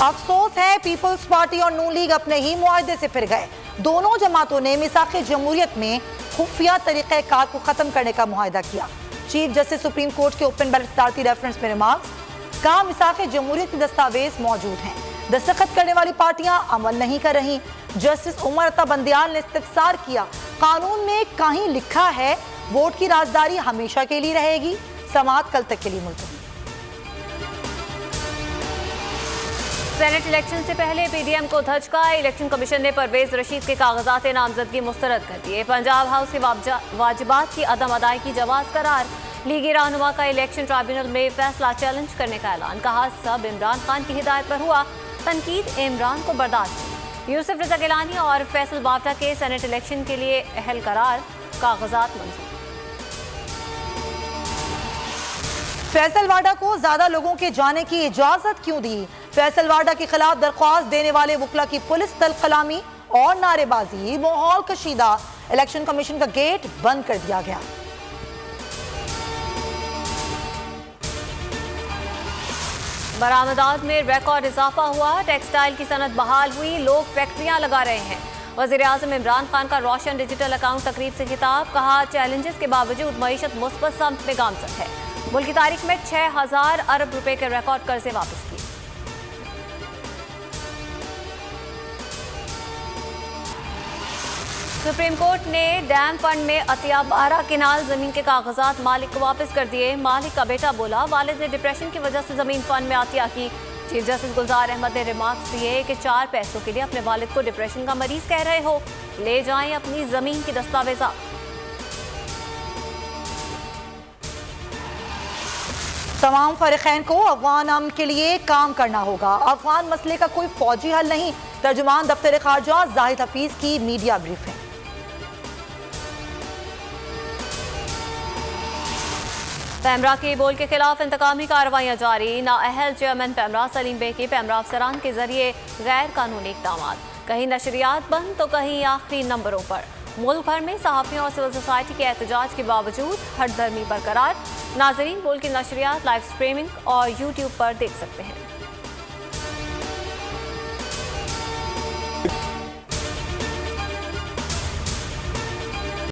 अफसोस है peoples party और नून लीग अपने ही मुआहदे से फिर गए। दोनों जमातों ने मिसाक़े जमहूरियत में खुफिया तरीक़ेकार को खत्म करने का मुआहदा किया। चीफ जस्टिस सुप्रीम कोर्ट के ओपन बेंच सदारती रेफरेंस में रिमार्क्स कहा मिसाक़े जमहूरियत के दस्तावेज मौजूद हैं, दस्तखत करने वाली पार्टियां अमल नहीं कर रही। जस्टिस उमर अता बंदियाल ने इस्तिफसार किया, कानून में कहीं लिखा है वोट की राजदारी हमेशा के लिए रहेगी। समाअत कल तक के लिए मुलतवी। सेनेट इलेक्शन से पहले पीडीएम को धचका, इलेक्शन कमीशन ने परवेज रशीद के कागजात नामजदगी मुस्तरद कर दिए। पंजाब हाउस के वाजिबात की अदम अदायगी जवाज करार, लीगी रहनुमा का इलेक्शन ट्राइब्यूनल में फैसला चैलेंज करने का ऐलान। कहा सब इमरान खान की हिदायत पर हुआ, तनकीद इमरान को बर्दाश्त नहीं। यूसुफ रजा गिलानी और फैसल बावटा के सेनेट इलेक्शन के लिए अहल करार, कागजात मंजूर। फैसल वाडा को ज्यादा लोगों के जाने की इजाजत क्यों दी? फैसल वाडा के खिलाफ दरख्वास्त देने वाले वकला की पुलिस तल कलामी और नारेबाजी, माहौल कशीदा। इलेक्शन कमीशन का गेट बंद कर दिया गया। बरामदात में रिकॉर्ड इजाफा हुआ, टेक्सटाइल की सनत बहाल हुई, लोग फैक्ट्रियां लगा रहे हैं। वज़ीर आज़म इमरान खान का रोशन डिजिटल अकाउंट तकरीब से खिताब, कहा चैलेंजेस के बावजूद मईशत मुस्बत समत में गामजन है। मुल्क की तारीख में 6000 अरब रुपए के रिकॉर्ड कर्जे वापस किए। सुप्रीम कोर्ट ने डैम फंड में अतिया 12 केनाल जमीन के कागजात मालिक को वापस कर दिए। मालिक का बेटा बोला वालिद ने डिप्रेशन की वजह से जमीन फंड में अतिया की। चीफ जस्टिस गुलजार अहमद ने रिमार्क्स दिए कि 4 पैसों के लिए अपने वालिद को डिप्रेशन का मरीज कह रहे हो, ले जाएं अपनी जमीन की दस्तावेजात। तमाम फरीक़ैन को अफगान अमन के लिए काम करना होगा। अफगान मसले का कोई फौजी हल नहीं। तर्जुमान दफ्तर खारजा जाहिद हफीज की मीडिया ब्रीफिंग। पैमरा के बोल के खिलाफ इंतकामी कार्रवाइयां जारी। नाअहल चेयरमैन पैमरा सलीम बे के पैमरा अफसरान के जरिए गैर कानूनी इक़दाम, कहीं नशरियात बंद तो कहीं आखिरी नंबरों पर। मुल्क भर में सहाफ़ियों और सिविल सोसाइटी के एहतजाज के बावजूद हट धर्मी बरकरार। नाजरीन बोल की नशरियात लाइव स्ट्रीमिंग और यूट्यूब पर देख सकते हैं।